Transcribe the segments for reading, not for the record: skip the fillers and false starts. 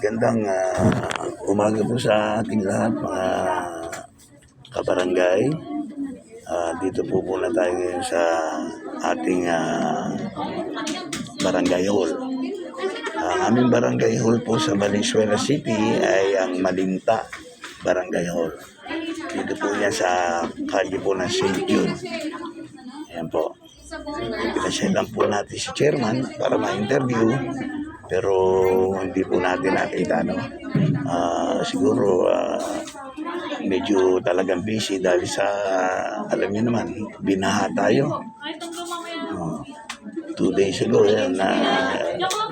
Gandang umaga po sa ating lahat mga kabarangay. Dito po muna tayo ngayon sa ating barangay hall. Ang aming barangay hall po sa Valenzuela City ay ang Malinta Barangay Hall. Dito po yan sa kalye po ng St. Jude. Ayan po. Pinasya lang po natin si chairman para ma-interview. Pero hindi po natin nakita, no? Siguro medyo talagang busy dahil sa, alam niyo naman, binaha tayo. 2 days ago, yan,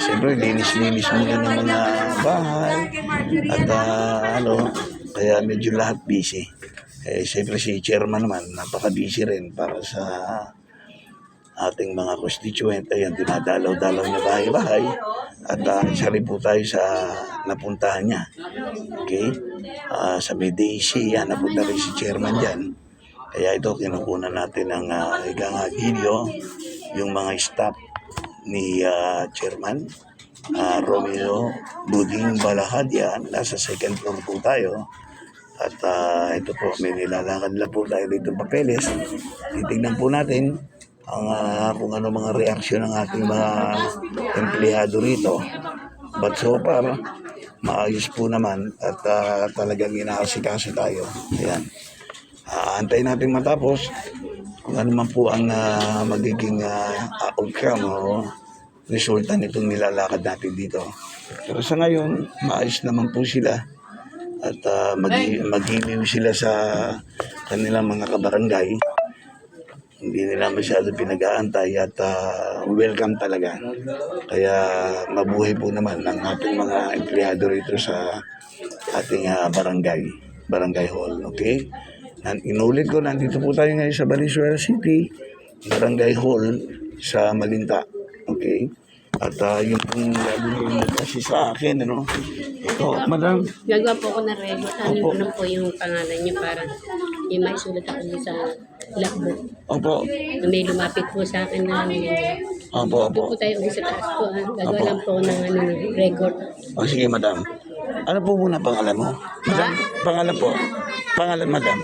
siyempre, linis-linis muna ng mga bahay. At kaya medyo lahat busy. Siyempre si chairman naman, napaka-busy rin para sa ating mga constituent. Ayan, dinadalaw-dalaw niya bahay-bahay. At isa rin po tayo sa napuntahan niya. Okay? Sa Medici, yan, napunta rin si chairman dyan. Kaya ito, kinukunan natin ng video, yung mga staff ni chairman, Romeo Buding Balahadya. Nasa second floor po tayo. At ito po, may nilalakad lang po tayo dito papeles. Titignan po natin kung ano mga reaksyon ng ating mga empleyado rito. But so far, maayos po naman at talagang inaasikaso tayo. Ayan. Antayin natin matapos kung ano man po ang magiging outcome o resulta nitong nilalakad natin dito. Pero sa ngayon, maayos naman po sila at mag-iliw sila sa kanilang mga kabarangay. Hindi nila masyado pinag-aantay at welcome talaga. Kaya mabuhay po naman ang ating mga empleyado rito sa ating barangay hall. Okay? Inulit ko, nandito po tayo ngayon sa Valenzuela City, barangay hall sa Malinta. Okay? At yung pong gagawin kasi sa akin, ano? Ito, madam. Gagawa po ako ng record. Ano ko lang po yung pangalan niya para yung maisulat ako sa logbook. Opo. Na may lumapit po sa akin na Opo. doon po tayo ulit sa taas po. Gagawa lang po ng record. O sige, madam. Ano po muna pangalan mo? Madam, pangalan po. Pangalan, madam.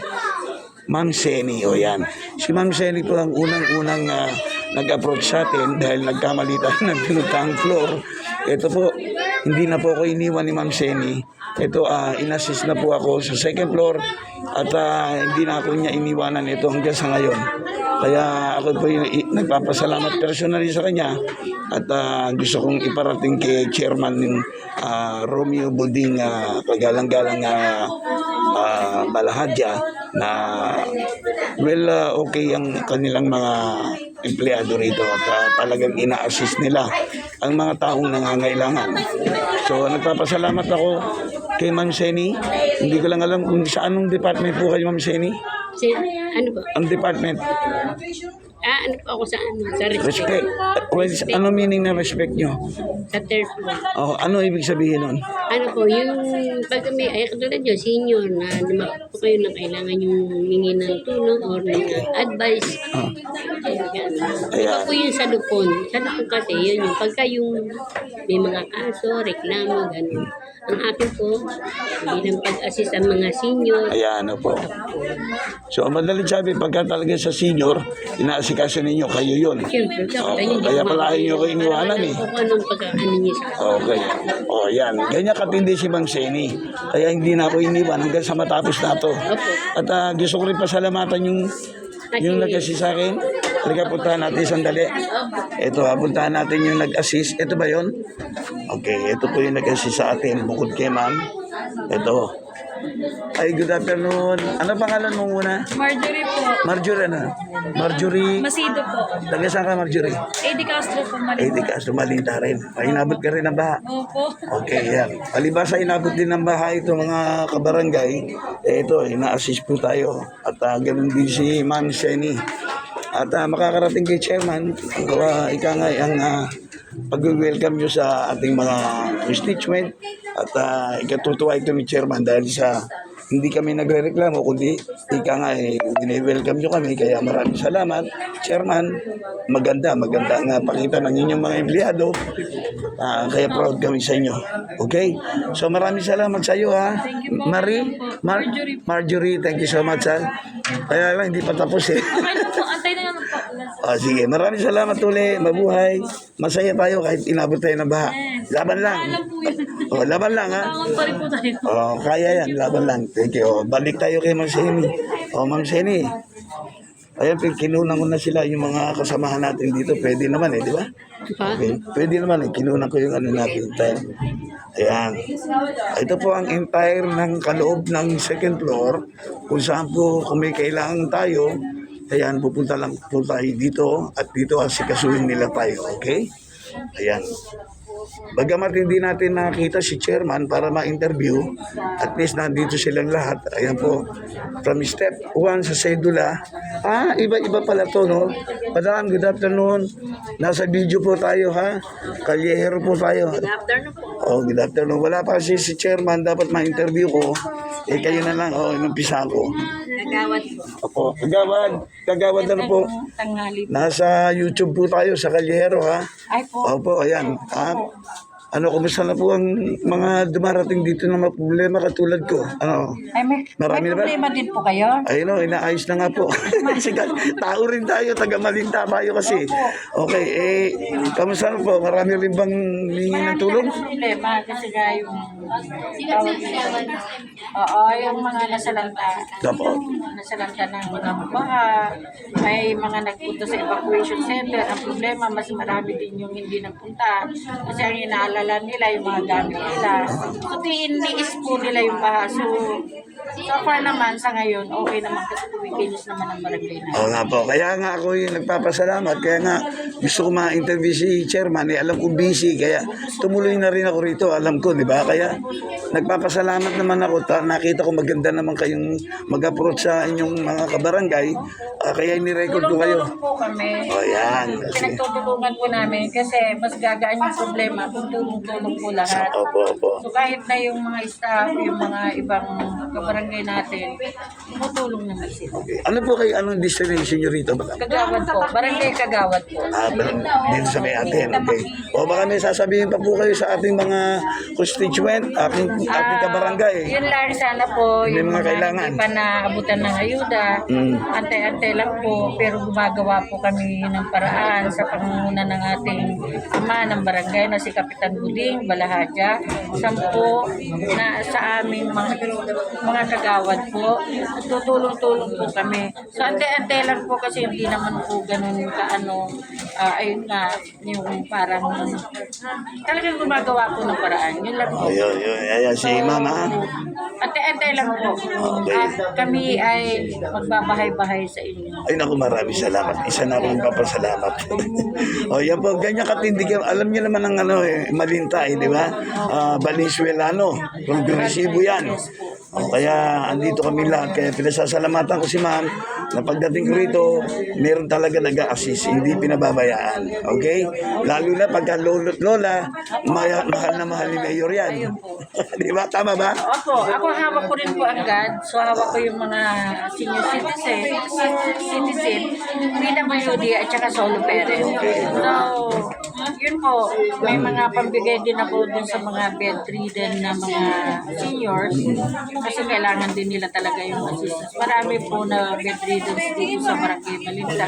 Ma'am Seni, o yan. Si Ma'am Seni po ang unang-unang nag-approach sa atin dahil nagkamali tayo ng pinuntang floor. Ito po, hindi na po ako iniwan ni Ma'am Seni. Ito, inassist na po ako sa second floor at hindi na ako niya iniwanan ito hanggang sa ngayon. Kaya ako po nagpapasalamat personally sa kanya at gusto kong iparating kay Chairman Romeo Buding kagalang-galang Balahadya na okay ang kanilang mga empleyado rito at talagang ina-assist nila ang mga taong nangangailangan. So nagpapasalamat ako kay Ma'am Seni. Hindi ko lang alam kung sa anong department po kayo, Ma'am Seni? Ano po? Ang department? Ano po ako sa Respect. Ano meaning na respect nyo? Sa third floor. Ano ibig sabihin nun? Ano po, yung pag kami, katulad nyo, senior na lumakot po kayo na kailangan yung mingi ng tulong or ng advice. Iba po yun sa lupon. Sa lupon kasi, yun yung pagka yung may mga kaso, reklamo, gano'n. Ang akin po, bilang pag-assist ang mga senior. Ayan, po. So, madaling sabi, pagka talaga sa senior, inaasikaso ninyo, kayo yun. Siyempre, kaya pala nyo kayo iniwanan eh. Kung anong pagkaano niya sa Okay. Yan. Ganyan katindi si Ma'am Seni. Kaya hindi na ako iniwan hanggang sa matapos na to. At gusto ko rin pasalamatan yung nag-assist sa akin. Halika, puntahan natin sandali. Ito, puntahan natin yung nag-assist. Ito ba yun? Okay, ito po yung nag-assist sa atin. Bukod kay Ma'am. Ito. Ay, good afternoon. Ano pangalan mo muna? Marjorie po. Marjorie na. Marjorie. Masido po. Taga saan ka, Marjorie? AD Castro po, Malinta. AD Castro, Malinta rin. Ay, inabot ka rin ng baha. Opo. Okay, yan. Palibasa, inabot din ng baha ito mga kabarangay. Ito, ina-assist po tayo. At ganun din si Ma'am Seni. At makakarating kay Chairman, ika nga ang pag-welcome nyo sa ating mga constituent. At ikatutuwa ito ni Chairman dahil sa hindi kami nagre-reklamo, kundi ika nga welcome nyo kami. Kaya maraming salamat, Chairman. Maganda nga pakita ng inyong mga empleyado. Kaya proud kami sa inyo. Okay? So maraming salamat sa iyo, ha. Marjorie, thank you so much, ha. Kaya lang, hindi pa tapos eh. Antay na naman po. Sige, maraming salamat ulit. Mabuhay. Masaya tayo kahit inabot tayo ng baha. Laban lang. Alam po yun. Laban lang, ha. Takot pa rin po tayo. Kaya yan, laban lang. Thank you. Balik tayo kay Ma'am Seni. Ma'am Seni. Ayan, kinunan ko na sila yung mga kasamahan natin dito. Pwede naman di ba? Pa? Okay. Pwede naman kinunan ko yung natin. Ayan. Ito po ang entire ng kaloob ng second floor. Kung saan po, kung may kailangan tayo, ayan, pupunta lang po tayo dito at dito asikasuhin nila tayo. Okay? Ayan. Bagamat hindi natin nakita si Chairman para ma-interview, at least nandito silang lahat. Ayan po, from step 1 sa sedula. Iba-iba pala to, no? Madam, good afternoon. Nasa video po tayo, ha? Kalyehero po tayo. Good afternoon po. Good afternoon. Wala pa si Chairman, dapat ma-interview ko. Kayo na lang, inumpisa ko. Nagawad po. Kagawad na po. Tanghali. Nasa YouTube po tayo sa Kalyehero, ha? Ay po. Opo, ayan. Kumusta na po ang mga dumarating dito na mga problema katulad ko? Ay, may problema din po kayo? Ayun inaayos na nga po. Sige, tao rin tayo, taga Malinta tayo kasi. Okay, kamusta na po? Marami rin bang hingi ng tulong? Problema kasi nga yung yung mga nasalanta. Opo. Nasalanta ng mga baha. May mga nagpunta sa evacuation center. Ang problema, mas marami din yung hindi nagpunta. Kasi ang inaalala nila yung mga gamit nila. So, iniis po nila yung baha. So far naman sa ngayon, okay naman kasi kumikilos naman ang barangay na. Oo nga po. Kaya nga ako yung nagpapasalamat. Kaya nga gusto ko ma-interview si Chairman. Alam ko busy. Kaya tumuloy na rin ako rito. Alam ko, di ba? Kaya nagpapasalamat naman ako. Nakita ko maganda naman kayong mag-approach sa inyong mga kabarangay. Kaya ini-record ko kayo. Tulong po kami. Yan. Pinagtutulungan po namin kasi mas gagaan yung problema kung tulong-tulong po lahat. Opo. So kahit na yung mga staff, yung mga ibang kabarangay natin, tumutulong naman sila. Okay. Ano po kayo? Anong destination nyo rito? Kagawad po, barangay Kagawad po. Dito sa may atin. Okay. O baka may sasabihin pa po kayo sa ating mga constituent, ating kabarangay. Yun lang sana po, May yung mga mga kailangan. hindi pa naabutan ng ayuda, ante-ante lang po, pero gumagawa po kami ng paraan sa pangunguna ng ating ama ng barangay na si Kapitan Buding, Balahadya, 10 na sa aming mga kagawad po. Tutulong-tulong po kami. So ante-ante lang po kasi hindi naman po ganun ayun nga, yung parang talagang gumagawa po ng paraan. Yun lang po. Ayan si Mama. Ante-ante lang po. At kami ay magbabahay-bahay sa inyo. Ay naku, maraming salamat. Isa na akong papasalamat. Yan po, ganyan katindig. Alam niyo naman ang Malinta, di ba? Valenzuelano. Progresibo yan. Kaya andito kami lahat. Kaya pinasasalamatan ko si Ma'am na pagdating ko rito, meron talaga nag-a-assist. Hindi pinababayaan. Okay? Lalo na pagka lolo't lola, mahal na mahal ni Mayor yan. Di ba? Tama ba? Opo, ako hawak ko rin po agad. So hawak ko yung mga senior citizen, PWD at saka solo parent. So, yun po, may mga pambigay din ako dun sa mga bedridden na mga seniors kasi kailangan din nila talaga yung assistance. Marami po na bedridden dito sa Barangay Malinta.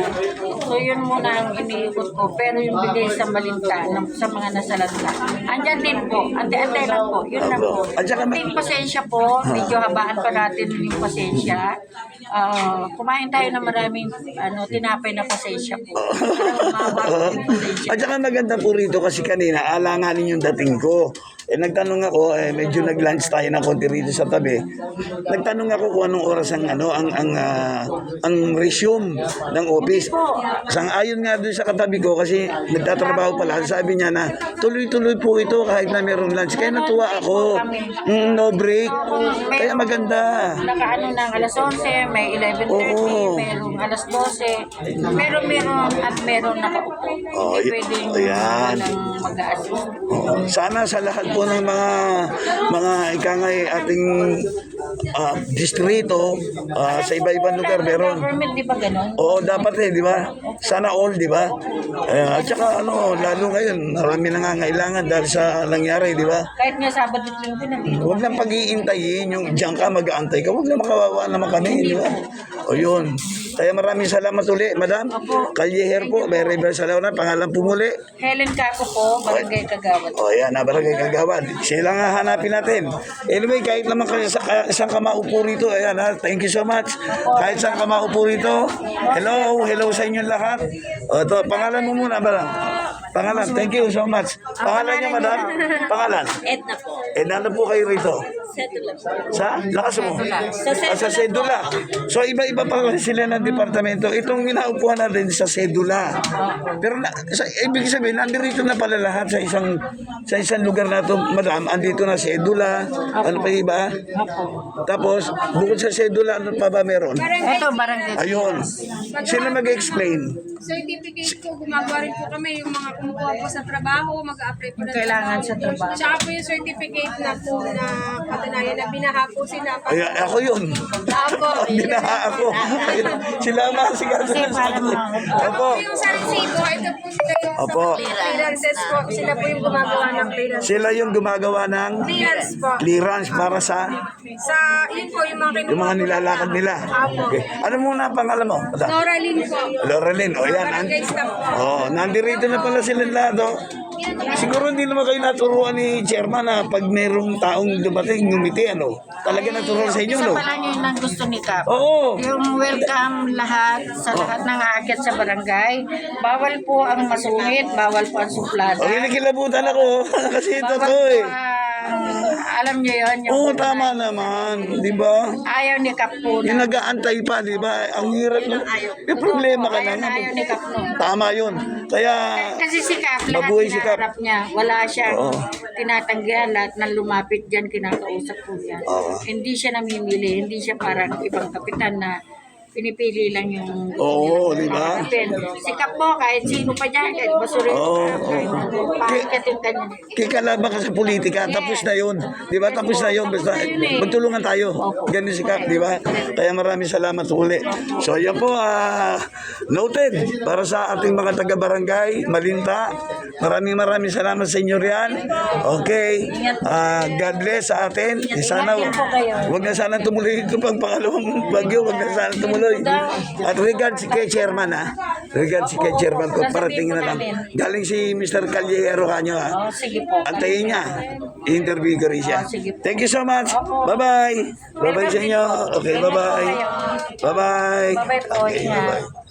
So yun muna ang iniikot ko. Pero yung bigay sa Malinta, sa mga nasalanta, andyan din po. Ante-ante lang po. Yun lang po. At saka Ting pasensya po. Medyo habaan pa natin yung pasensya. Kumain tayo ng maraming tinapay na pasensya po. At saka maganda po rito kasi kanina, alanganin yung dating ko. Nagtanong ako, medyo nag-lunch tayo ng konti rito sa tabi. Nagtanong ako kung anong oras ang resume ng office. Sang-ayon nga doon sa katabi ko kasi nagtatrabaho pala. Sabi niya na tuloy-tuloy po ito kahit na mayroong lunch. Kaya natuwa ako. No break. Kaya maganda. Nakaano ng alas 11, may 11:30, merong alas 12. Meron at meron nakaupo. Hindi pwedeng walang mag-a-assist. Sana sa lahat po ng mga ikangay ating distrito, sa iba-ibang lugar meron. Government, di ba ganun? Oo, dapat di ba? Sana all, di ba? At saka lalo ngayon, marami nangangailangan dahil sa nangyari, di ba? Kahit nga Sabado at Linggo nandito. Huwag lang pag-iintayin yung diyan ka, mag-aantay ka. Huwag lang makawawa naman kami, di ba? O yun. Kaya maraming salamat ulit, madam. Kalyeher po, may reverse salamat. Pangalan po muli. Helen Caco po, Barangay Kagawad. O yan, nabarangay Kagawad. Sila nga hanapin natin. Anyway, kahit naman kayo saan ka maupo rito, ayan ha, thank you so much. Kahit saan ka maupo rito, hello sa inyong lahat. O ito, pangalan mo muna, madam. Pangalan, thank you so much. Pangalan niya, madam? Pangalan? Edna po. Ano po kayo rito? Settle up. Sa? Lakas mo? Sa Sa sedula. So, iba-iba pa kasi sila ng departamento. Itong ginaupuan natin sa sedula. Pero, ibig sabihin, nandito na pala lahat sa isang lugar na ito. Madam, andito na sedula. Ano pa iba? Tapos, bukod sa sedula, ano pa ba meron? Ito, Barangay. Ayun. Sila mag-explain. Certificate po, gumagawa rin po kami yung mga kumukuha po sa trabaho, mag-a-apply po ng Kailangan sa trabaho. Tsaka po yung certificate na po na katunayan na binaha po sila. Ay, ako yun. Ako. Binaha ako. Ayun. Sila ang masigaso na sa akin. Opo. Yung sa resibo, ito po sila yung Opo. clearances po. Sila po yung gumagawa ng clearance. Sila yung gumagawa ng Clearance po. clearance para sa Sa, yun po, yung mga kinukuha yung mga po. nilalakad nila. Apo. Okay. Ano muna ang pangalan mo? Noraline po. Laurelyn. O yan. Barangay staff po. Nandirito na pala sila lahat. Siguro hindi naman kayo naturuan ni chairman na pag mayroong taong dumating, ngumiti, talaga naturuan sa inyo, Isa no? pala yun ang gusto ni Cap. Oo. Yung welcome lahat sa lahat ng aakyat sa barangay. Bawal po ang masungit, bawal po ang suplada. O, kinikilabutan ako. Kasi ito Bawal to po eh. alam niyo yun. Yung Oo, tama naman. Di ba? ayaw ni Cap po Yung na. nag-aantay pa, di ba? Ang hirap na. May problema ka na. Ayaw ni Cap no. Tama yun. Kaya, Kasi si Cap, lahat Mabuhay si Cap. hinaharap niya. Wala siyang Oo. tinatanggihan. Lahat ng lumapit dyan, kinakausap po yan. Oo. Hindi siya namimili. Hindi siya parang ibang kapitan na pinipili lang yung Oo, di ba? Si Cap mo, kahit sino pa dyan, kahit basurin. Oo, Pakikat yung kanya. kikalaban ka sa politika, tapos na yun. Di ba? Tapos na yun. Basta magtulungan tayo. Ganun si Kap, di ba? Kaya maraming salamat uli. So, yan po, noted para sa ating mga taga-barangay, Malinta. Maraming salamat sa inyo riyan. Okay. God bless sa atin. Sana, wag na sana tumuloy ito pang pangalawang bagyo. Wag na sana tumuloy. At regards kay chairman, regards kay chairman ko, parating na lang. Galing si Mr. Calyero kanyo, Oh, sige po. Antayin niya. I-interview ko rin siya. Thank you so much. Bye-bye. Bye-bye sa inyo. Okay, bye-bye. Bye-bye. Bye-bye po. Okay, Ingat. bye-bye.